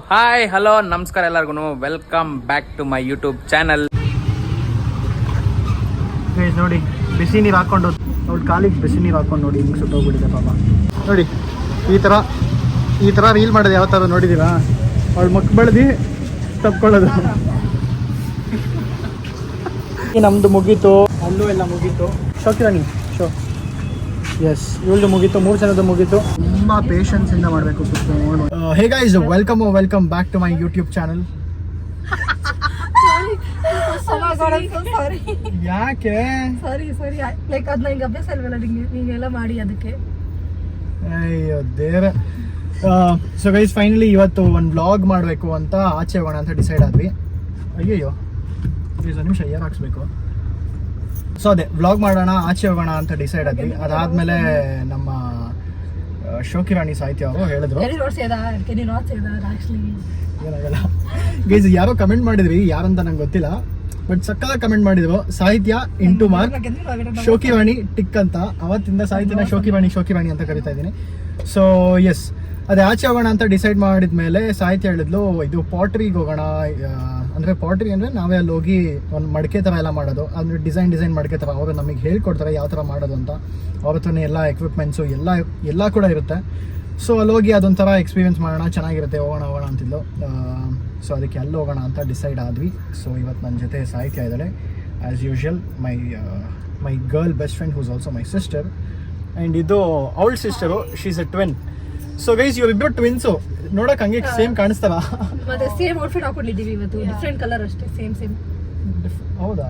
Hi hello ನಮಸ್ಕಾರ ಎಲ್ಲರಿಗೂ welcome back to my YouTube channel. ನೋಡಿ ಬಿಸಿ ನೀರು ಹಾಕ್ಕೊಂಡು ಅವ್ಳು ಕಾಲಿಗೆ ಬಿಸಿ ನೀರು ಹಾಕ್ಕೊಂಡು ನೋಡಿ ಹಿಂಗೆ ಸುಟ್ಟೋಗ್ಬಿಟ್ಟಿದೆ ಪಾಪ. ನೋಡಿ ಈ ಥರ ರೀಲ್ ಮಾಡೋದು ಯಾವ ಥರ ನೋಡಿದ್ದೀರಾ? ಅವಳು ಮಕ್ ಬೆಳೆದು ತಪ್ಕೊಳ್ಳೋದು. ನಮ್ಮದು ಮುಗೀತು, ಅಲ್ಲೂ ಎಲ್ಲ ಮುಗೀತು. ಶೋಕಿರಾಣಿ ಶೋ ಎಸ್ ಇವಳ್ದು ಮುಗೀತು, 3 ಜನದ್ದು ಮುಗೀತು. ತುಂಬ ಪೇಷನ್ಸಿಂದ ಮಾಡಬೇಕು ಕೂತ್ಕೊಂಡು. Hey guys, welcome back to my YouTube channel. ಯಾಕೆ ಸಾರಿ ಲೈಕ್ ಅದನ್ನ ಹಿಂಗೆ ಅಭ್ಯಾಸ ಇಲ್ವಲ್ಲ ಹಿಂಗೆಲ್ಲ ಮಾಡಿ ಅದಕ್ಕೆ. ಅಯ್ಯೋ ದೇವ್ರೆ. ಸೊ ಗೈಸ್ ಫೈನಲಿ ಇವತ್ತು ಒಂದು ವ್ಲಾಗ್ ಮಾಡಬೇಕು ಅಂತ ಆಚೆ ಹೋಗೋಣ ಅಂತ ಡಿಸೈಡ್ ಆದ್ವಿ. ಅಯ್ಯಯ್ಯೋ ಪ್ಲೀಸ್ ಒಂದು ನಿಮಿಷ ಏರ್ ಹಾಕ್ಸ್ಬೇಕು. ಸೊ ಅದೇ ವ್ಲಾಗ್ ಮಾಡೋಣ, ಆಚೆ ಹೋಗೋಣ ಅಂತ ಡಿಸೈಡ್ ಆದ್ವಿ. ಅದಾದ್ಮೇಲೆ ನಮ್ಮ ಶೋಕಿರಾಣಿ ಸಾಹಿತ್ಯ ಅವರು ಹೇಳಿದ್ರು ಏನಾಗಲ್ಲ ಗೈಸ್. ಯಾರೋ ಕಮೆಂಟ್ ಮಾಡಿದ್ರಿ, ಯಾರಂತ ನಂಗೆ ಗೊತ್ತಿಲ್ಲ, ಬಟ್ ಸಕ್ಕದಾಗ ಕಮೆಂಟ್ ಮಾಡಿದ್ರು. ಸಾಹಿತ್ಯ ಇಂಟು ಮಾರ್ಕ್ ಶೋಕಿವಾಣಿ ಟಿಕ್ ಅಂತ. ಅವತ್ತಿಂದ ಸಾಹಿತ್ಯನ ಶೋಕಿವಾಣಿ ಅಂತ ಕರಿತಾ ಇದ್ದೀನಿ. ಸೊ ಎಸ್, ಅದೇ ಆಚೆ ಹೋಗೋಣ ಅಂತ ಡಿಸೈಡ್ ಮಾಡಿದ್ಮೇಲೆ ಸಾಹಿತ್ಯ ಹೇಳಿದ್ಲು ಇದು ಪಾಟ್ರಿಗೆ ಹೋಗೋಣ. ಅಂದರೆ ಪಾಟ್ರಿ ಅಂದರೆ ನಾವೇ ಅಲ್ಲಿ ಹೋಗಿ ಒಂದು ಮಡಿಕೆ ಥರ ಎಲ್ಲ ಮಾಡೋದು, ಅಂದರೆ ಡಿಸೈನ್ ಮಡಿಕೆ ಥರ ಅವರು ನಮಗೆ ಹೇಳ್ಕೊಡ್ತಾರೆ ಯಾವ ಥರ ಮಾಡೋದು ಅಂತ. ಅವ್ರ ಹತ್ರನೇ ಎಲ್ಲ ಎಕ್ವಿಪ್ಮೆಂಟ್ಸು ಎಲ್ಲ ಕೂಡ ಇರುತ್ತೆ. ಸೊ ಅಲ್ಲಿ ಹೋಗಿ ಅದೊಂಥರ ಎಕ್ಸ್ಪೀರಿಯನ್ಸ್ ಮಾಡೋಣ, ಚೆನ್ನಾಗಿರುತ್ತೆ, ಹೋಗೋಣ ಅಂತಿದ್ಲು. ಸೊ ಅದಕ್ಕೆ ಅಲ್ಲಿ ಹೋಗೋಣ ಅಂತ ಡಿಸೈಡ್ ಆದ್ವಿ. ಸೊ ಇವತ್ತು ನನ್ನ ಜೊತೆ ಸಾಹಿತ್ಯ ಇದ್ದಾಳೆ as usual, my girl best friend whose also my sister. And ಇದು ಅವಳ sister, she is a twin. So guys ಇವರಿಬ್ಬರು ಟ್ವಿನ್ಸು, ನೋಡಕ್ ಹಂಗೆ ಸೇಮ್ ಕಾಣಿಸ್ತಾರ. ಮತ್ತೆ ಸೇಮ್ ಔಟ್ಫಿಟ್ ಹಾಕೊಂಡಿದ್ದೀವಿ ಇವತ್ತು, ಡಿಫರೆಂಟ್ ಕಲರ್ ಅಷ್ಟೇ. ಸೇಮ್ ಹೌದಾ?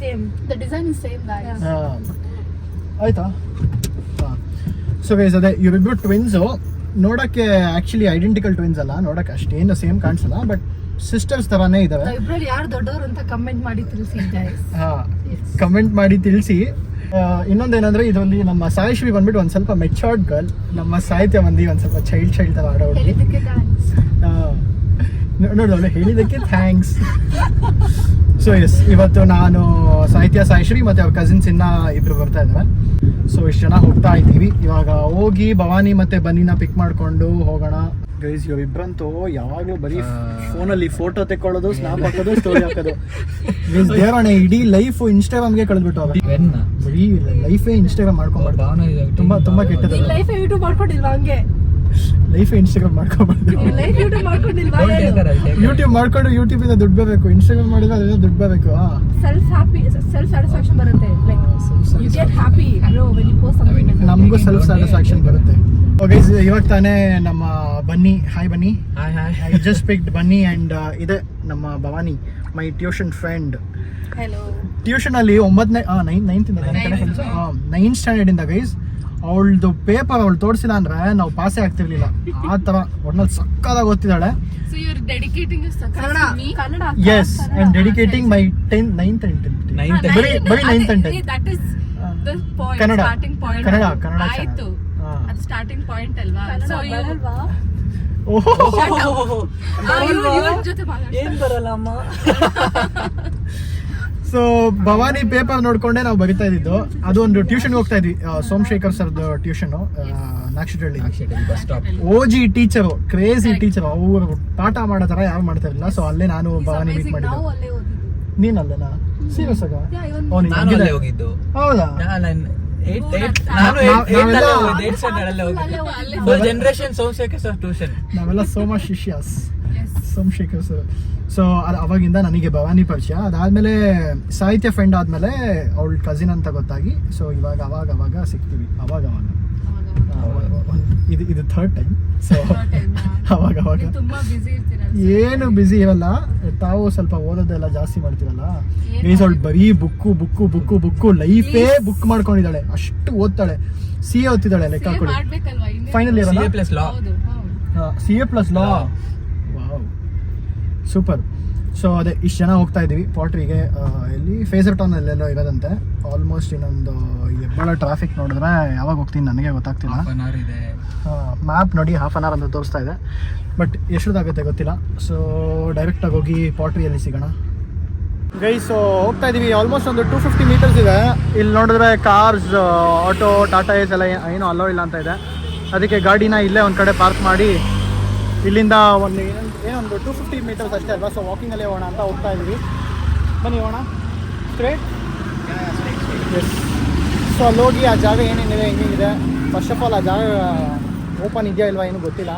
Same the design is same guys. ಆಯ್ತಾ? ಸೊ ಗೈಸ್ ಅದೇ ಇವರಿಬ್ಬರು ಟ್ವಿನ್ಸು. ನೋಡಕ್ಕೆ ಆಕ್ಚುಲಿ ಐಡೆಂಟಿಕಲ್ ಟ್ವಿನ್ಸ್ ಅಲ್ಲ, ನೋಡಕ್ಕೆ ಅಷ್ಟೇನು ಸೇಮ್ ಕಾಣಿಸಲ್ಲ, ಬಟ್ ಸಿಸ್ಟರ್ಸ್ ತರಾನೇ ಇದಾವೆ. ಇಬ್ರಲ್ಲಿ ಯಾರು ದೊಡ್ಡವರು ಅಂತ ಕಮೆಂಟ್ ಮಾಡಿ ತಿಳಿಸಿ ಗೈಸ್. ಕಮೆಂಟ್ ಮಾಡಿ ತಿಳಿಸಿ. ಇನ್ನೊಂದೇನಂದ್ರೆ ಇದರಲ್ಲಿ ನಮ್ಮ ಸಾಯಿಶ್ರೀ ಬಂದ್ಬಿಟ್ಟು ಒಂದು ಸ್ವಲ್ಪ ಮೆಚೂರ್ಡ್ ಗರ್ಲ್, ನಮ್ಮ ಸಾಹಿತ್ಯ ಮಂದಿ ಒಂದು ಸ್ವಲ್ಪ ಚೈಲ್ಡ್ ತರ ಆಡೋದು. ನೋಡೋಣ, ಹೇಳಿದ್ದಕ್ಕೆ ಥ್ಯಾಂಕ್ಸ್. ಸೊ ಎಸ್, ಇವತ್ತು ನಾನು ಸಾಹಿತ್ಯ, ಸಾಯಿಶ್ರೀ ಮತ್ತೆ ಅವ್ರ ಕಸಿನ್ಸ್ ಇನ್ನ ಇಬ್ರು ಬರ್ತಾ ಇದ್ದಾರೆ. ಸೊ ಇಷ್ಟು ಜನ ಹೋಗ್ತಾ ಇದ್ದೀವಿ. ಇವಾಗ ಹೋಗಿ ಭವಾನಿ ಮತ್ತೆ ಬನ್ನಿನ ಪಿಕ್ ಮಾಡ್ಕೊಂಡು ಹೋಗೋಣ. ಗೈಸ್ ಇವ್ರಿಬ್ರಂತೂ ಯಾವಾಗಲೂ ಬರೀ ಫೋನಲ್ಲಿ ಫೋಟೋ ತೆಕ್ಕೊಳ್ಳೋದು, ಸ್ನಾಪ್ ಹಾಕೋದು, ಸ್ಟೋರಿ ಹಾಕೋದು. ಗೈಸ್ ದೇವರಾಣೆ ಇಡೀ ಲೈಫ್ ಇನ್ಸ್ಟಾಗ್ರಾಮ್ಗೆ ಕಳೆದ್ಬಿಟ್ಟು ಅವ್ರು. ಬರೀ ಲೈಫೇ ಇನ್ಸ್ಟಾಗ್ರಾಮ್ ಮಾಡ್ಕೊಂಡ್ಬಾರ್ದು, ತುಂಬಾ ಕೆಟ್ಟದ್ದು. ಲೈಫ್ ಯೂಟ್ಯೂಬ್ ಮಾಡ್ಕೊಂಡಿಲ್ವಾ? ಹಂಗೆ ಲೈಫ್ ಇನ್ಸ್ಟಾಗ್ರಾಮ್ ಮಾಡ್ಕೊಂಡ್ಬಾರ್ದು. ಲೈಫ್ ಯೂಟ್ಯೂಬ್ ಮಾಡ್ಕೊಂಡಿಲ್ವಾ? ಯೂಟ್ಯೂಬ್ ಮಾಡ್ಕೊಂಡು ಯೂಟ್ಯೂಬಿಂದ ದುಡ್ಡು ಬರಬೇಕು, ಇನ್ಸ್ಟಾಗ್ರಾಮ್ ಮಾಡಿದ್ರೆ ಅದರಿಂದ ದುಡ್ಡು ಬರಬೇಕು. ಸೆಲ್ಫ್ ಸ್ಯಾಟಿಸ್ಫ್ಯಾಕ್ಷನ್ ಬರುತ್ತೆ. Like you get happy when you post something. ನಮಗೂ ಸೆಲ್ಫ್ ಸ್ಯಾಟಿಸ್ಫ್ಯಾಕ್ಷನ್ ಬರುತ್ತೆ. ಓಕೆ, ಇವಾಗ ತಾನೇ ನಮ್ಮ Bunny, hi Bunny. I just picked Bunny and ಇದೆ ನಮ್ಮ Bhavani, my tuition friend. Hello. Tuition ಅಲ್ಲಿ 9th ಸ್ಟ್ಯಾಂಡರ್ಡ್ ಇಂದ ಗೈಸ್ ಅವಳದು ಪೇಪರ್ ಅವಳು ತೋರಿಸಿಲ್ಲ ಅಂದ್ರೆ ನಾವು ಪಾಸೇ ಆಗ್ತಿರ್ಲಿಲ್ಲ. ಆ ತರ ಒಟ್ನಲ್ಲಿ ಸಕ್ಕದಾಗಿ ಓದ್ತಿದ್ದಾಳೆ. So you are dedicating your success to me? Yes, I am dedicating my 9th and 10th. ಬರೀ 9th and 10th. That is the point, Kannada. starting point. Kannada ಆಯ್ತು, ಅದು ಸ್ಟಾರ್ಟಿಂಗ್ ಪಾಯಿಂಟ್ ಅಲ್ವಾ? So you ಇವ್ರ ಜೊತೆ ಏನ್ ಬರಲ್ಲ ಅಮ್ಮ. So Bhavani paper ನೋಡ್ಕೊಂಡೆ ನಾವು ಬರಿತಾ ಇದ್ದಿದ್ದು. ಅದು ಒಂದು ಟ್ಯೂಷನ್ಗೆ ಹೋಗ್ತಾ ಇದ್ವಿ, ಸೋಮಶೇಖರ್ ಸರ್ದು ಟ್ಯೂಷನ್, ನಾಕ್ಷಿಟಳ್ಳಿ. OG teacher, crazy teacher. ಅವರು ಪಾಠ ಮಾಡೋ ಥರ ಯಾರು ಮಾಡ್ತಾ ಇರಲಿಲ್ಲ. ಸೊ ಅಲ್ಲೇ ನಾನು ಭವಾನಿ ಮೀಟ್ ಮಾಡಿದ್ದು. ನೀನಲ್ಲೇನಾ? ಸೀರಿಯಸ್ ಆಗ? ಹೌದಾ? ನಾವೆಲ್ಲ ಸೋಮ ಶಿಷ್ಯಾಸ್, ಸೋಮಶೇಖರ್ ಸರ್. ಸೊ ಅವಾಗಿಂದ ನನಗೆ ಭವಾನಿ ಪರಿಚಯ. ಅದಾದ್ಮೇಲೆ ಸಾಹಿತ್ಯ ಫ್ರೆಂಡ್ ಆದ್ಮೇಲೆ ಅವಳ ಕಸಿನ್ ಅಂತ ಗೊತ್ತಾಗಿ, ಸೊ ಇವಾಗ ಅವಾಗ ಸಿಗ್ತೀವಿ. ಅವಾಗ ಇದು ಥರ್ಡ್ ಟೈಮ್. ಸೊ ಅವಾಗ ಏನು ಬ್ಯುಸಿ ಇರಲ್ಲ, ತಾವು ಸ್ವಲ್ಪ ಓದೋದೆಲ್ಲ ಜಾಸ್ತಿ ಮಾಡ್ತೀರಲ್ಲ. ಮೀನ್ಸ್ ಅವಳು ಬರೀ ಬುಕ್ಕು ಲೈಫೇ ಬುಕ್ ಮಾಡ್ಕೊಂಡಿದ್ದಾಳೆ, ಅಷ್ಟು ಓದ್ತಾಳೆ. CA ಓದ್ತಿದ್ದಾಳೆ, ಲೆಕ್ಕ ಹಾಕೊಳ್ಳಿ. Final year CA+law. Wow, super. So ಅದೇ ಇಷ್ಟು ಜನ ಹೋಗ್ತಾ ಇದ್ದೀವಿ ಪಾಟ್ರಿಗೆ. ಎಲ್ಲಿ ಫೇಸರ್ ಟೌನ್ ಅಲ್ಲೆಲ್ಲೋ ಇರೋದಂತೆ. ಆಲ್ಮೋಸ್ಟ್ ಇನ್ನೊಂದು ಹೆಬ್ಬಾಳ ಟ್ರಾಫಿಕ್ ನೋಡಿದ್ರೆ ಯಾವಾಗ ಹೋಗ್ತೀನಿ ನನಗೆ ಗೊತ್ತಾಗ್ತಿಲ್ಲ. ಮ್ಯಾಪ್ ನೋಡಿ ಹಾಫ್ ಆನ್ ಅವರ್ ಅಂತ ತೋರಿಸ್ತಾ ಇದೆ, ಬಟ್ ಎಷ್ಟೊತ್ತಾಗುತ್ತೆ ಗೊತ್ತಿಲ್ಲ. ಸೊ ಡೈರೆಕ್ಟಾಗಿ ಹೋಗಿ ಪಾಟ್ರಿಯಲ್ಲಿ ಸಿಗೋಣ. ಗೈಸ್ ಹೋಗ್ತಾ ಇದೀವಿ. ಆಲ್ಮೋಸ್ಟ್ ಒಂದು 250 ಮೀಟರ್ಸ್ ಇದೆ. ಇಲ್ಲಿ ನೋಡಿದ್ರೆ ಕಾರ್ಸ್, ಆಟೋ, ಟಾಟಾ ಏಸ್ ಎಲ್ಲ ಏನೋ ಅಲ್ಲೋ ಇಲ್ಲ ಅಂತ ಇದೆ. ಅದಕ್ಕೆ ಗಾಡಿನ ಇಲ್ಲೇ ಒಂದು ಕಡೆ ಪಾರ್ಕ್ ಮಾಡಿ ಇಲ್ಲಿಂದ ಏನೊಂದು 250 ಮೀಟರ್ಸ್ ಅಷ್ಟೇ ಅಲ್ವಾ. ಸೊ ವಾಕಿಂಗಲ್ಲೇ ಹೋಗೋಣ ಅಂತ ಹೋಗ್ತಾ ಇದ್ದೀವಿ. ಬನ್ನಿ ಹೋಗೋಣ ಸ್ಟ್ರೇಟ್. ಎಸ್. ಸೊ ಅಲ್ಲಿ ಹೋಗಿ ಆ ಜಾಗ ಏನೇನಿದೆ ಹೆಂಗಿದೆ, ಫಸ್ಟ್ ಆಫ್ ಆಲ್ ಆ ಜಾಗ ಓಪನ್ ಇದೆಯಾ ಇಲ್ವಾ ಏನೂ ಗೊತ್ತಿಲ್ಲ.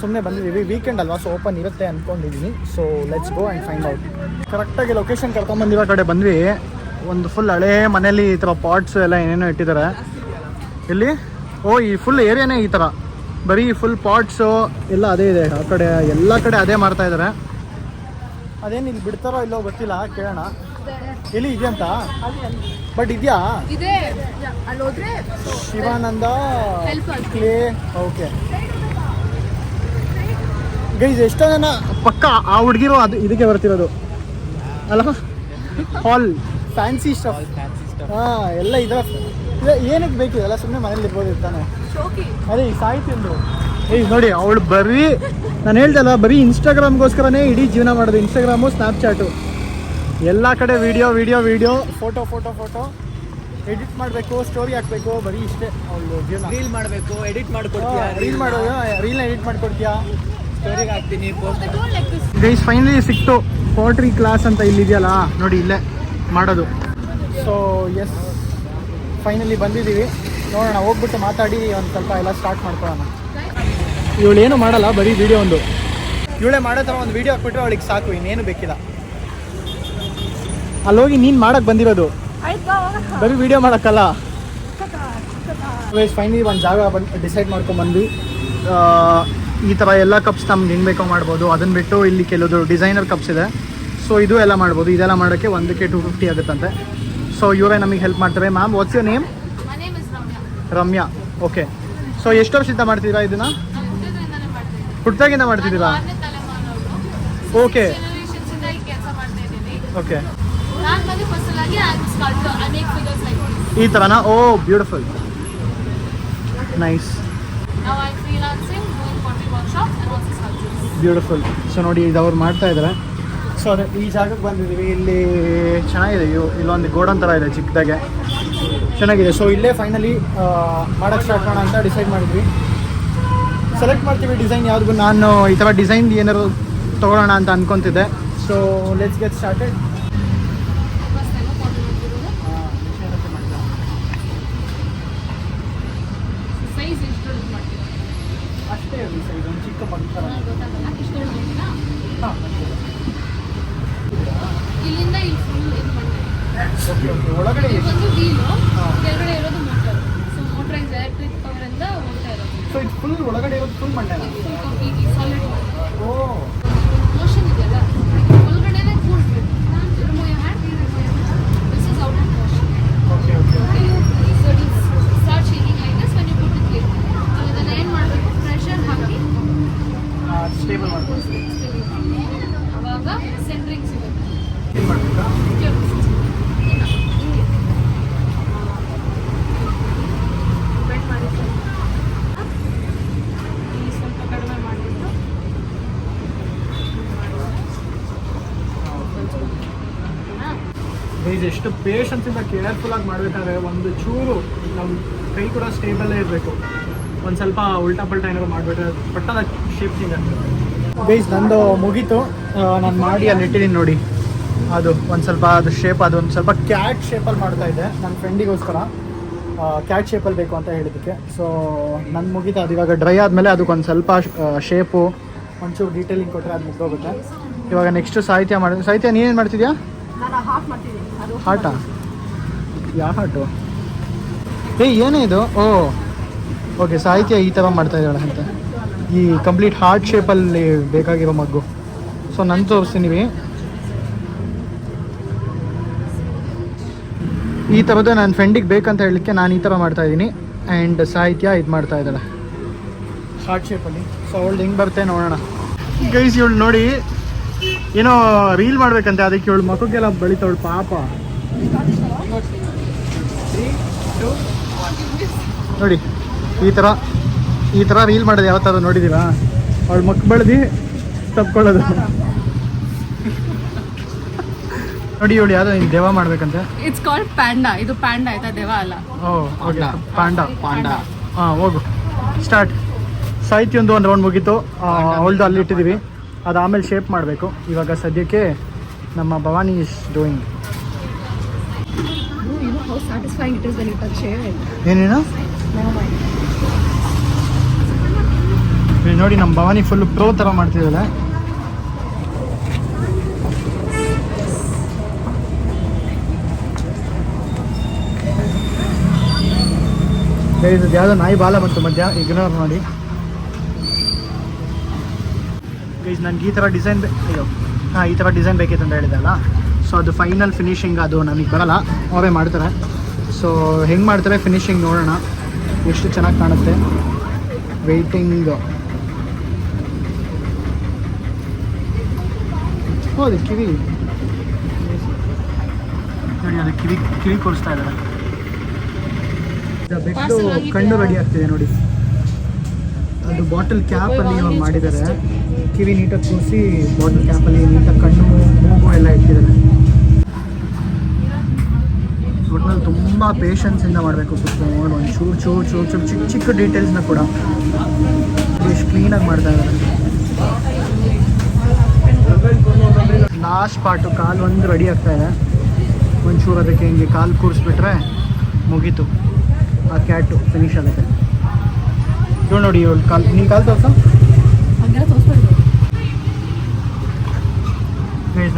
ಸುಮ್ಮನೆ ಬಂದಿದ್ದೀವಿ, ವೀಕೆಂಡ್ ಅಲ್ವಾ, ಸೊ ಓಪನ್ ಇರುತ್ತೆ ಅಂದ್ಕೊಂಡಿದ್ದೀನಿ. So let's go and find out. ಕರೆಕ್ಟಾಗಿ ಲೊಕೇಶನ್ ಕರ್ಕೊಂಬಂದಿರೋ ಕಡೆ ಬಂದ್ವಿ. ಒಂದು ಫುಲ್ ಹಳೇ ಮನೇಲಿ ಈ ಥರ ಪಾಟ್ಸ್ ಎಲ್ಲ ಏನೇನೋ ಇಟ್ಟಿದ್ದಾರೆ ಇಲ್ಲಿ. ಈ ಫುಲ್ ಏರಿಯಾನೇ ಈ ಥರ ಬರೀ ಫುಲ್ ಪಾಟ್ಸು ಎಲ್ಲ ಅದೇ ಇದೆ. ಆ ಕಡೆ ಎಲ್ಲ ಕಡೆ ಅದೇ ಮಾರ್ತಾ ಇದ್ದಾರೆ. ಅದೇನು ಇಲ್ಲಿ ಬಿಡ್ತಾರೋ ಇಲ್ಲೋ ಗೊತ್ತಿಲ್ಲ, ಕೇಳೋಣ. ಎಲ್ಲಿ ಇದೆಯಂತ, ಬಟ್ ಇದೆಯಾ ಶಿವಾನಂದ ಕ್ಲೇ. ಓಕೆ ಗೈಸ್, ಎಷ್ಟೋ ಜನ ಪಕ್ಕ ಆ ಹುಡುಗಿರು ಅದು ಇದಕ್ಕೆ ಬರ್ತಿರೋದು ಅಲ್ಲ, ಹಾಲ್ ಫ್ಯಾನ್ಸಿ ಸ್ಟಫ್. ಹಾಂ, ಎಲ್ಲ ಇದೆ. ಏನಕ್ಕೆ ಬೇಕು ಇದೆಲ್ಲ? ಸುಮ್ಮನೆ ಮನೇಲಿ ಇರ್ಬೋದು ಇರ್ತಾನೆ. ಅದೇ ಈ ಸಾಹಿತ್ಯಂದು ನೋಡಿ, ಅವಳು ಬರೀ ನಾನು ಹೇಳ್ದಲ್ಲ, ಬರೀ ಇನ್ಸ್ಟಾಗ್ರಾಮ್ಗೋಸ್ಕರನೇ ಇಡೀ ಜೀವನ ಮಾಡೋದು. ಇನ್ಸ್ಟಾಗ್ರಾಮು, ಸ್ನ್ಯಾಪ್ಚಾಟು, ಎಲ್ಲ ಕಡೆ ವಿಡಿಯೋ, ಫೋಟೋ ಎಡಿಟ್ ಮಾಡಬೇಕು, ಸ್ಟೋರಿ ಹಾಕಬೇಕು, ಬರೀ ಇಷ್ಟೇ ಅವಳು ಜೀವನ. ರೀಲ್ ಮಾಡಬೇಕು, ಎಡಿಟ್ ಮಾಡ್ಕೊಡ್ತೀಯಾ? ರೀಲ್ನ ಎಡಿಟ್ ಮಾಡ್ಕೊಡ್ತೀಯಾ, ಸ್ಟೋರಿಗೆ ಹಾಕ್ತೀನಿ, ಪೋಸ್ಟ್. ಗೈಸ್ ಫೈನಲಿ ಸಿಕ್ತು ಪೋಟ್ರಿ ಕ್ಲಾಸ್ ಅಂತ ಇಲ್ಲಿದೆಯಲ್ಲ ನೋಡಿ, ಇಲ್ಲೇ ಮಾಡೋದು. ಸೊ ಎಸ್, ಫೈನಲಿ ಬಂದಿದ್ದೀವಿ. ನೋಡೋಣ, ಹೋಗ್ಬಿಟ್ಟು ಮಾತಾಡಿ ಒಂದು ಸ್ವಲ್ಪ ಎಲ್ಲ ಸ್ಟಾರ್ಟ್ ಮಾಡ್ಕೊಳ್ಳೋಣ. ಇವಳು ಏನು ಮಾಡಲ್ಲ, ಬರೀ ವಿಡಿಯೋ ಒಂದು ಇವಳೇ ಮಾಡೋ ಥರ ಒಂದು ವಿಡಿಯೋ ಹಾಕ್ಬಿಟ್ರೆ ಅವಳಿಗೆ ಸಾಕು, ಇನ್ನೇನು ಬೇಕಿಲ್ಲ. ಅಲ್ಲೋಗಿ ನೀನು ಮಾಡೋಕ್ಕೆ ಬಂದಿರೋದು, ಬರೀ ವಿಡಿಯೋ ಮಾಡೋಕ್ಕಲ್ಲ. ಫೈನಲಿ ಒಂದು ಜಾಗ ಡಿಸೈಡ್ ಮಾಡ್ಕೊಂಡ್ಬಂದ್ವಿ. ಈ ಥರ ಎಲ್ಲ ಕಪ್ಸ್ ನಮ್ಗೆ ಹೆಂಗೆ ಬೇಕೋ ಮಾಡ್ಬೋದು. ಅದನ್ನು ಬಿಟ್ಟು ಇಲ್ಲಿ ಕೆಲವು ಡಿಸೈನರ್ ಕಪ್ಸ್ ಇದೆ. ಸೊ ಇದು ಎಲ್ಲ ಮಾಡ್ಬೋದು. ಇದೆಲ್ಲ ಮಾಡೋಕ್ಕೆ ಒಂದಕ್ಕೆ 250 ಆಗುತ್ತಂತೆ. ಸೊ ಇವರೇ ನಮಗೆ ಹೆಲ್ಪ್ ಮಾಡ್ತಾರೆ. Ma'am, what's your name? Ramya. Okay. So ಎಷ್ಟು ವರ್ಷದಿಂದ ಮಾಡ್ತಿದ್ದೀರಾ ಇದನ್ನು? ಹುಟ್ಟಾಗಿಂದ ಮಾಡ್ತಿದ್ದೀರಾ? Okay okay. ಈ ಥರನಾ? Oh beautiful, nice, beautiful. So ನೋಡಿ, ಇದು ಅವ್ರು ಮಾಡ್ತಾ ಇದ್ದಾರೆ. ಸೊ ಅದೇ ಈ ಜಾಗಕ್ಕೆ ಬಂದಿದ್ದೀವಿ. ಇಲ್ಲಿ ಚೆನ್ನಾಗಿದೆ, ಇಲ್ಲೊಂದು ಗೋಡನ್ ಥರ ಇದೆ ಚಿಕ್ಕದಾಗೆ, ಚೆನ್ನಾಗಿದೆ. ಸೊ ಇಲ್ಲೇ ಫೈನಲಿ ಮಾಡೋಕ್ಕೆ ಸ್ಟಾರ್ಟ್ ಮಾಡೋಣ ಅಂತ ಡಿಸೈಡ್ ಮಾಡಿದ್ವಿ. ಸೆಲೆಕ್ಟ್ ಮಾಡ್ತೀವಿ ಡಿಸೈನ್ ಯಾವ್ದು. ನಾನು ಈ ಥರ ಡಿಸೈನ್ ಏನಾದ್ರು ತೊಗೊಳ್ಳೋಣ ಅಂತ ಅಂದ್ಕೊತಿದ್ದೆ. So let's get started. ಅಷ್ಟೇ ಸೈಜ್, ಒಂದು ಚಿಕ್ಕ ಮಕ್ಕಳ. ಇಲ್ಲಿಂದ ಇಲ್ಲಿ ಫುಲ್ ಇದು ಮಾಡ್ತಾರೆ. Okay okay. ಒಳಗಡೆ ಒಂದು ವೀಲು, ಕೆಳಗಡೆ ಇರೋದು motor. So motor electric power ಇಂದ ಹೋಗ್ತಾ ಇರೋದು. ಸೊ ಇದು ಫುಲ್ ಒಳಗಡೆ ಇರೋದು ಫುಲ್ ಮಂಡ್ಯನ? ಸಾಲಿಡ್ ಓ, ಮೋಷನ್ ಇದೆಯಲ್ಲ, ಒಳಗಡೆನೇ ಕೂಡ್ಬೇಕು. This is out of motion. Okay okay. So it start shaking like this when you put it clip. So ಇದನ್ನ ಏನು ಮಾಡಬೇಕು, ಪ್ರೆಷರ್ ಹಾಕಿ ಸ್ಟೇಬಲ್ ಮಾಡ್ಕೊಳ್ಳಿ. ಅವಾಗ ಸೆಂಟ್ರಿಂಗ್ ಸಿಗುತ್ತೆ. ಏನು ಮಾಡಬೇಕಾ? ಬೆಂಡ್ ಮಾಡಿ ಇಲ್ಲಿ ಸ್ವಲ್ಪ ಕಡಿಮೆ ಮಾಡಿಬಿಟ್ಟು ಗೈಸ್, ಎಷ್ಟು ಪೇಷನ್ಸಿಂದ ಕೇರ್ಫುಲ್ಲಾಗಿ ಮಾಡಬೇಕಾದ್ರೆ ಒಂದು ಚೂರು ನಮ್ಮ ಕೈ ಕೂಡ ಸ್ಟೇಬಲ್ಲೇ ಇರಬೇಕು. ಒಂದು ಸ್ವಲ್ಪ ಉಲ್ಟಾ ಪಲ್ಟಾ ಏನಾದ್ರು ಮಾಡಿಬಿಟ್ರೆ ಪಟ್ಟದ ಶೇಪ್ ಚೇಂಜ್ ಆಗ್ತದೆ. ಗೈಸ್ ನಂದು ಮುಗೀತು, ನಾನು ಮಾಡಿ ಅಲ್ಲಿ ಇಟ್ಟಿದ್ದೀನಿ ನೋಡಿ. ಅದು ಒಂದು ಸ್ವಲ್ಪ ಅದು ಶೇಪ್, ಅದೊಂದು ಸ್ವಲ್ಪ ಕ್ಯಾಟ್ ಶೇಪಲ್ಲಿ ಮಾಡ್ತಾ ಇದ್ದೆ ನನ್ನ ಫ್ರೆಂಡಿಗೋಸ್ಕರ. ಕ್ಯಾಟ್ ಶೇಪಲ್ಲಿ ಬೇಕು ಅಂತ ಹೇಳಿದ್ದಕ್ಕೆ. ಸೊ ನನ್ನ ಮುಗೀತು. ಅದು ಇವಾಗ ಡ್ರೈ ಆದಮೇಲೆ ಅದಕ್ಕೊಂದು ಸ್ವಲ್ಪ ಶೇಪು, ಒಂಚೂರು ಡೀಟೇಲಿಂಗ್ ಕೊಟ್ಟರೆ ಅದು ಮುಗ್ದೋಗುತ್ತೆ. ಇವಾಗ ನೆಕ್ಸ್ಟು ಸಾಹಿತ್ಯ ಮಾಡೋದು. ಸಾಹಿತ್ಯ ನೀನೇನು ಮಾಡ್ತಿದ್ಯಾ? ನಾನು ಹಾಫ್ ಮಾಡ್ತಿದ್ದೀನಿ. ಅದು ಹಾಟಾ? ಯಾವ ಹಾಟು? ಏನೇ ಇದು? ಓ ಓಕೆ, ಸಾಹಿತ್ಯ ಈ ಥರ ಮಾಡ್ತಾ ಇದ್ದಾಳೆ ಅಂತ. ಈ ಕಂಪ್ಲೀಟ್ ಹಾರ್ಟ್ ಶೇಪಲ್ಲಿ ಬೇಕಾಗಿರೋ ಮಗ್ಗು. ಸೊ ನಾನು ತೋರಿಸ್ತೀನಿ. ಈ ಥರದ್ದು ನನ್ನ ಫ್ರೆಂಡಿಗೆ ಬೇಕಂತ ಹೇಳಲಿಕ್ಕೆ ನಾನು ಈ ಥರ ಮಾಡ್ತಾಯಿದ್ದೀನಿ. ಆ್ಯಂಡ್ ಸಾಹಿತ್ಯ ಇದು ಮಾಡ್ತಾ ಇದ್ದಾಳೆ ಹಾರ್ಟ್ ಶೇಪಲ್ಲಿ. ಸೊ ಅವಳು ಹೆಂಗೆ ಬರುತ್ತೆ ನೋಡೋಣ. ಗೈಸ್, ಇವಳು ನೋಡಿ ಏನೋ ರೀಲ್ ಮಾಡ್ಬೇಕಂತೆ, ಅದಕ್ಕೆ ಇವಳು ಮಕ್ಕಳಿಗೆಲ್ಲ ಬೆಳಿತಾವಳು ಪಾಪ. ನೋಡಿ ಈ ಥರ ರೀಲ್ ಮಾಡೋದು ಯಾವ ಥರ ನೋಡಿದ್ದೀರಾ? ಅವಳು ಮಕ್ಕ ಬೆಳೆದು ತಪ್ಕೊಳ್ಳೋದು ನೋಡಿ. ಇವಳು ಯಾವುದೋ ಹಿಂಗೆ ದೇವ ಮಾಡ್ಬೇಕಂತೆ. It's called panda. ಇದು ಪ್ಯಾಂಡಾ ಆಯ್ತಾ, ದೇವ ಅಲ್ಲ. Oh okay, panda. ಹಾಂ, ಹೋಗು ಸ್ಟಾರ್ಟ್. ಸಾಹಿತ್ಯ ಒಂದು ರೌಂಡ್ ಮುಗೀತು. ಅವಳ್ದು ಅಲ್ಲಿ ಇಟ್ಟಿದ್ದೀವಿ, ಅದು ಆಮೇಲೆ ಶೇಪ್ ಮಾಡಬೇಕು. ಇವಾಗ ಸದ್ಯಕ್ಕೆ ನಮ್ಮ Bhavani is doing. You know how satisfying it is when you touch it. ಏನೇನು Never mind. ಇಲ್ಲಿ ನೋಡಿ ನಮ್ಮ ಭವಾನಿ ಫುಲ್ ಪ್ರೋ ಥರ ಮಾಡ್ತಿದ್ದಾಳೆ. ಇದು ಯಾವುದೋ ನಾಯಿ ಬಾಲ ಬಂತು ಮಧ್ಯ, ಇಗ್ನೋರ್ ಮಾಡಿ ಗೈಸ್. ನನಗೆ ಈ ಥರ ಡಿಸೈನ್ ಈ ಥರ ಡಿಸೈನ್ ಬೇಕಿತ್ತು ಅಂತ ಹೇಳಿದಲ್ಲ. ಸೊ ಅದು ಫೈನಲ್ ಫಿನಿಶಿಂಗ್ ಅದು ನನಗೆ ಬರಲ್ಲ, ಅವರೇ ಮಾಡ್ತಾರೆ. ಸೊ ಹೆಂಗೆ ಮಾಡ್ತಾರೆ ಫಿನಿಶಿಂಗ್ ನೋಡೋಣ, ಎಷ್ಟು ಚೆನ್ನಾಗಿ ಕಾಣುತ್ತೆ. ವೆಯ್ಟಿಂಗ್ ಅದು ಕಿವಿ ನೋಡಿ, ಅದು ಕಿವಿ ಕೊಡಿಸ್ತಾ ಇದ್ದಾರೆ. ಬೆಟ್ಟು ಕಣ್ಣು ರೆಡಿ ಆಗ್ತಿದೆ ನೋಡಿ. ಅದು ಬಾಟಲ್ ಕ್ಯಾಪಲ್ಲಿ ಇವಾಗ ಮಾಡಿದ್ದಾರೆ. ಕಿವಿ ನೀಟಾಗಿ ಕೂರಿಸಿ ಬಾಟಲ್ ಕ್ಯಾಪಲ್ಲಿ ನೀಟಾಗಿ ಕಣ್ಣು ಮೂಗು ಎಲ್ಲ ಇಟ್ಟಿದ್ದಾರೆ. ಒಟ್ಟಿನಲ್ಲಿ ತುಂಬ ಪೇಷನ್ಸಿಂದ ಮಾಡಬೇಕು. ಕುತ್ಕೊಂಡು ಒಂದು ಚೂರು ಚಿಕ್ಕ ಚಿಕ್ಕ ಡೀಟೇಲ್ಸ್ನ ಕೂಡ ಎಷ್ಟು ಕ್ಲೀನಾಗಿ ಮಾಡ್ತಾ ಇದ್ದಾರೆ. ಲಾಸ್ಟ್ ಪಾರ್ಟು ಕಾಲು ಒಂದು ರೆಡಿ ಆಗ್ತಾ ಇದೆ. ಒಂಚೂರು ಅದಕ್ಕೆ ಹಿಂಗೆ ಕಾಲು ಕೂರಿಸ್ಬಿಟ್ರೆ ಮುಗೀತು, ಆ ಕ್ಯಾಟು ಫಿನಿಶ್ ಆಗುತ್ತೆ. ಇವ್ರು ನೋಡಿ, ಇವಳು ಕಾಲು, ನೀನು ಕಾಲು ತೋರಿಸು. ಹಂಗೆಲ್ಲ ತೋರಿಸ್ಬಿಡ್ತು.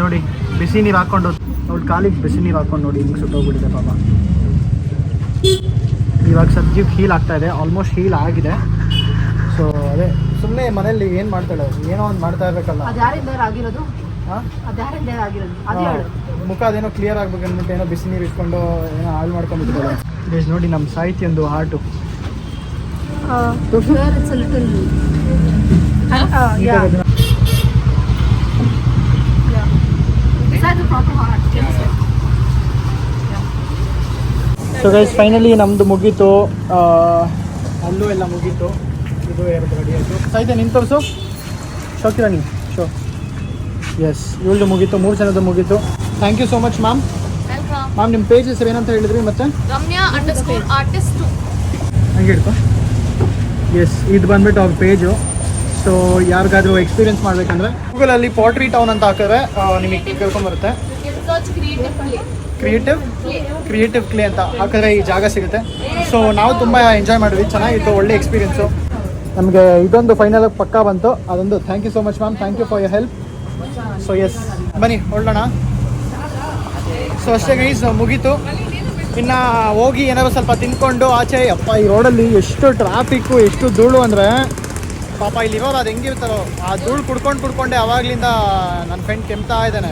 ನೋಡಿ ಬಿಸಿ ನೀರು ಹಾಕ್ಕೊಂಡು ಅವ್ಳು ಕಾಲಿಗೆ ಬಿಸಿ ನೀರು ಹಾಕ್ಕೊಂಡು ನೋಡಿ ಹಿಂಗೆ ಸುಟ್ಟೋಗ್ಬಿಟ್ಟಿದೆ ಪಾಪ. ಇವಾಗ ಸದ್ಯಕ್ಕೆ ಹೀಲ್ ಆಗ್ತಾ ಇದೆ, ಆಲ್ಮೋಸ್ಟ್ ಹೀಲ್ ಆಗಿದೆ. ಸೊ ಅದೇ ಸುಮ್ಮನೆ ಮನೇಲಿ ಏನು ಮಾಡ್ತಾಳೆ, ಏನೋ ಒಂದು ಮಾಡ್ತಾ ಇರಬೇಕಲ್ಲ. ಅದ್ಯಾರಿಂದ ಆಗಿರೋದು? ಹಾಂ, ಅದ್ಯಾರಿಂದ ಆಗಿರೋದು? ಅದು ಹೇಳು. ಮುಖ ಅದೇನೋ ಕ್ಲಿಯರ್ ಆಗ್ಬೇಕು ಅಂದ್ಬಿಟ್ಟು ಏನೋ ಬಿಸಿ ನೀರು ಇಟ್ಕೊಂಡು ಏನೋ ಹಾಳು ಮಾಡ್ಕೊಂಡ್ಬಿಟ್ಟಿದ್ದಾಳೆ. ಗೈಸ್ ನೋಡಿ ನಮ್ಮ ಸಾಹಿತ್ಯ ಒಂದು heart. Here it's a little. Yeah. Is that the proper heart? Can you say? So guys finally ನಮ್ಮದು ಮುಗೀತು. ಅಲ್ಲೂ ಎಲ್ಲ ಮುಗೀತು. ಇದು ಎರಡು ರೆಡಿ ಆಯಿತು. ಸಾಹಿತ್ಯ ನಿನ್ನ ತೋರಿಸು. ಶೋಕಿರಾಣಿ ಶೋ. ಎಸ್, ಇವಳದು ಮುಗೀತು, 3 ಜನದ್ದು ಮುಗೀತು. Thank you so much ma'am. Ma'am ನಿಮ್ಮ ಪೇಜ್ ಹೆಸರು ಏನಂತ ಹೇಳಿದ್ರಿ ಮತ್ತೆ? Ramya_artist 2. ಹಂಗೆ ಇಡ್ಕೊ. ಎಸ್, ಇದು ಬಂದ್ಬಿಟ್ಟು ಅವ್ರ ಪೇಜು. ಸೊ ಯಾರಿಗಾದ್ರೂ ಎಕ್ಸ್ಪೀರಿಯನ್ಸ್ ಮಾಡಬೇಕಂದ್ರೆ ಗೂಗಲಲ್ಲಿ ಪಾಟ್ರಿ ಟೌನ್ ಅಂತ ಹಾಕಿದ್ರೆ ನಿಮಗೆ ಕೇಳ್ಕೊಂಬರುತ್ತೆ. ಕ್ರಿಯೇಟಿವ್ ಕ್ಲೇ ಅಂತ ಹಾಕಿದ್ರೆ ಈ ಜಾಗ ಸಿಗುತ್ತೆ. ಸೊ ನಾವು ತುಂಬ ಎಂಜಾಯ್ ಮಾಡಿದ್ವಿ, ಚೆನ್ನಾಗಿತ್ತು, ಒಳ್ಳೆ ಎಕ್ಸ್ಪೀರಿಯನ್ಸು. ನಮಗೆ ಇದೊಂದು ಫೈನಲ್ ಪಕ್ಕ ಬಂತು. ಅದೊಂದು thank you so much ma'am, thank you for your help. So yes, ಬನ್ನಿ ಹೊರಡೋಣ. ಸೊ ಅಷ್ಟೇ ಗೈಸ್, ಮುಗೀತು. ಇನ್ನು ಹೋಗಿ ಏನಾದ್ರು ಸ್ವಲ್ಪ ತಿನ್ಕೊಂಡು ಆಚೆ. ಅಪ್ಪ ಈ ರೋಡಲ್ಲಿ ಎಷ್ಟು ಟ್ರಾಫಿಕ್ಕು, ಎಷ್ಟು ಧೂಳು ಅಂದರೆ ಪಾಪ ಇಲ್ಲಿರೋರು ಅದು ಹೆಂಗಿರ್ತಾರೋ ಆ ಧೂಳು ಕುಡ್ಕೊಂಡೆ ಅವಾಗಲಿಂದ ನನ್ನ ಫ್ರೆಂಡ್ ಕೆಮ್ತಾ ಇದ್ದಾನೆ.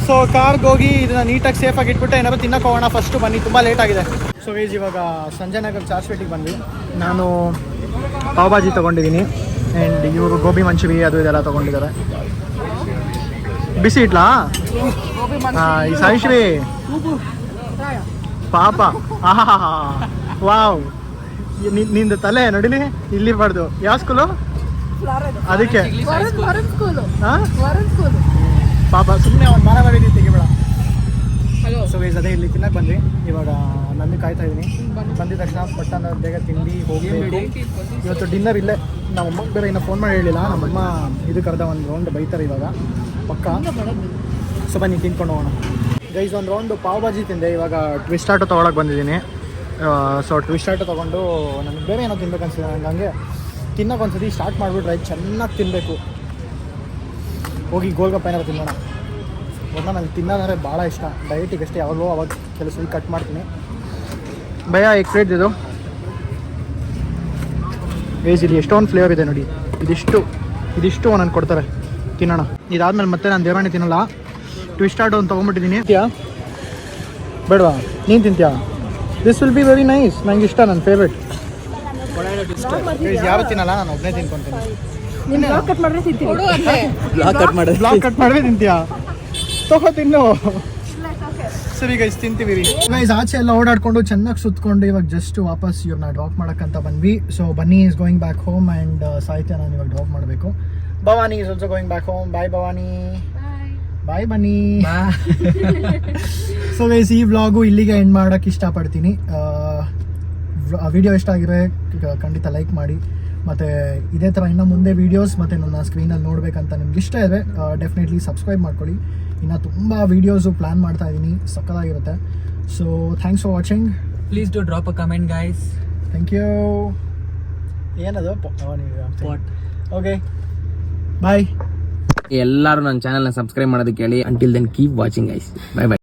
ಸೊ ಕಾರ್ಗೆ ಹೋಗಿ ಇದನ್ನ ನೀಟಾಗಿ ಸೇಫಾಗಿ ಇಟ್ಬಿಟ್ಟು ಏನಾದ್ರು ತಿನ್ನಕ್ಕೆ ಹೋಗೋಣ ಫಸ್ಟು. ಬನ್ನಿ, ತುಂಬ ಲೇಟ್ ಆಗಿದೆ. ಸೊ ಗೈಸ್ ಇವಾಗ ಸಂಜಯ್ ನಗರ್ ಚಾರ್ಸ್ಪೇಟಿಗೆ ಬಂದ್ವಿ. ನಾನು ಪಾವ್ ಭಾಜಿ ತೊಗೊಂಡಿದ್ದೀನಿ ಆ್ಯಂಡ್ ಇವರು ಗೋಬಿ ಮಂಚೂರಿ ಅದು ಇದೆಲ್ಲ ತೊಗೊಂಡಿದ್ದಾರೆ. ಬಿಸಿ ಇಟ್ಲಾ? ಈ ಸಾಯಿಶ್ರೀ ಪಾಪ, ಆಹಾ ವಾವ್, ನಿಂದು ತಲೆ ನೋಡಿಲಿ ಇಲ್ಲಿರ್ಬಾರ್ದು. ಯಾವ ಸ್ಕೂಲು ಅದಕ್ಕೆ? ಹಾಂ ಪಾಪ, ಸುಮ್ಮನೆ ಒಂದು ಮಾನ ಮಾಡಿ ತೆಗಿಬೇಡ. ಸೊ ಗೈಸ್ ಅದೇ ಇಲ್ಲಿ ತಿನ್ನಕ್ಕೆ ಬಂದ್ವಿ. ಇವಾಗ ನಂದು ಕಾಯ್ತಾ ಇದ್ದೀನಿ. ಬಂದಿದ ತಕ್ಷಣ ಪಟ್ಟಣ ಬೇಗ ತಿಂಡಿ ಹೋಗಬೇಕು. ಇವತ್ತು ಡಿನ್ನರ್ ಇಲ್ಲೇ. ನಮ್ಮ ಅಮ್ಮಗೆ ಬೇರೆ ಇನ್ನೂ ಫೋನ್ ಮಾಡಿ ಹೇಳಿಲ್ಲ. ನಮ್ಮಮ್ಮ ಇದು ಕರೆದ ಒಂದು ರೌಂಡ್ ಬೈತಾರೆ ಇವಾಗ ಪಕ್ಕ. ಸೊ ಬನ್ನಿ ತಿನ್ಕೊಂಡು ಹೋಗೋಣ. ಗೈಸ್ ಒಂದು ರೌಂಡು ಪಾವ್ ಭಾಜಿ ತಿಂದೆ. ಇವಾಗ ಟ್ವಿಸ್ಟ್ ಆಟೋ ತೊಗೊಳಕ್ಕೆ ಬಂದಿದ್ದೀನಿ. ಸೊ ಟ್ವಿಸ್ಟ್ ಆಟೋ ತೊಗೊಂಡು ನನಗೆ ಬೇರೆ ಏನೋ ತಿನ್ಬೇಕು ಅನ್ಸಿದೆ. ಹಂಗೆ ತಿನ್ನೋಕೆ ಒಂದ್ಸತಿ ಸ್ಟಾರ್ಟ್ ಮಾಡಿಬಿಟ್ರೆ ಚೆನ್ನಾಗಿ ತಿನ್ನಬೇಕು. ಹೋಗಿ ಗೋಲ್ಗಪ್ಪ ಏನಾರು ತಿನ್ನೋಣ. ಒಟ್ಟು ನನಗೆ ತಿನ್ನೋದಂದರೆ ಭಾಳ ಇಷ್ಟ. ಡಯಟಿಗೆ ಅಷ್ಟೇ, ಯಾವಾಗಲೂ ಅವಾಗ ಕೆಲಸ ಕಟ್ ಮಾಡ್ತೀನಿ. ಭಯ ಎಗ್ ಪ್ಲೇಟ್ ಇದು ವೇಜ್. ಇಲ್ಲಿ ಎಷ್ಟೊಂದು ಫ್ಲೇವರ್ ಇದೆ ನೋಡಿ. ಇದಿಷ್ಟು ಒಂದೊಂದು ಕೊಡ್ತಾರೆ, ತಿನ್ನೋಣ. ಇದಾದ್ಮೇಲೆ ಮತ್ತೆ ನಾನು ದೇವರಾಣಿ ತಿನ್ನಲ್ಲ. ಟ್ವಿಸ್ಟ್ ಆಟೋ ಒಂದು ತೊಗೊಂಡ್ಬಿಟ್ಟಿದ್ದೀನಿ. ತಿಂತೀಯಾ ಬೇಡವಾ? ನೀನು ತಿಂತೀಯಾ? This will be very nice. ನಂಗೆ ಇಷ್ಟ, ನನ್ನ ಫೇವ್ರೇಟ್. ಯಾರು ತಿನ್ನಲ್ಲ, ನಾನು ಒಬ್ಬನೇ ತಿನ್ಕೊತೀನಿ. ಬ್ಲಾಗ್ ಕಟ್ ಮಾಡಿದ್ರೆ ತಿಂತೀನಿ. ಬ್ಲಾಗ್ ಕಟ್ ಮಾಡಿದ್ರೆ ತಿಂತೀಯಾ? ತಗೋ ತಿನ್ನು. ಸರಿ ಗೈಸ್, ತಿಂತೀವಿ ರೀ ಗೈಸ್. ಆಚೆ ಎಲ್ಲ ಓಡಾಡ್ಕೊಂಡು ಚೆನ್ನಾಗಿ ಸುತ್ಕೊಂಡು ಇವಾಗ ಜಸ್ಟ್ ವಾಪಸ್ ಇವ್ರನ್ನ ಡ್ರಾಪ್ ಮಾಡೋಕ್ಕಂತ ಬಂದ್ವಿ. So Bunny is going back home and Sahitya ನಾನು ಇವಾಗ ಡ್ರಾಪ್ ಮಾಡಬೇಕು. Bhavani is also going back home. Bye Bhavani. Bye Bunny. So guys, ಈ ವ್ಲಾಗು ಇಲ್ಲಿಗೆ ಎಂಡ್ ಮಾಡೋಕ್ಕೆ ಇಷ್ಟಪಡ್ತೀನಿ. ವಿಡಿಯೋ ಇಷ್ಟ ಆಗಿದ್ರೆ ಖಂಡಿತ ಲೈಕ್ ಮಾಡಿ, ಮತ್ತು ಇದೇ ಥರ ಇನ್ನು ಮುಂದೆ ವೀಡಿಯೋಸ್ ಮತ್ತು ನನ್ನ ಸ್ಕ್ರೀನಲ್ಲಿ ನೋಡಬೇಕಂತ ನಿಮ್ಗೆ ಇಷ್ಟ ಇದೆ ಡೆಫಿನೆಟ್ಲಿ ಸಬ್ಸ್ಕ್ರೈಬ್ ಮಾಡ್ಕೊಳ್ಳಿ. ಇನ್ನು ತುಂಬ ವೀಡಿಯೋಸು ಪ್ಲ್ಯಾನ್ ಮಾಡ್ತಾ ಇದ್ದೀನಿ, ಸಕ್ಕತ್ತಾಗಿರುತ್ತೆ. So thanks for watching. Please do drop a comment, guys. Thank you. ಏನದು ಓಕೆ ಬಾಯ್. ಎಲ್ಲರೂ ನನ್ನ ಚಾನಲ್ನ ಸಬ್ಸ್ಕ್ರೈಬ್ ಮಾಡೋದಕ್ಕೆ ಹೇಳಿ. Until then keep watching guys. Bye by.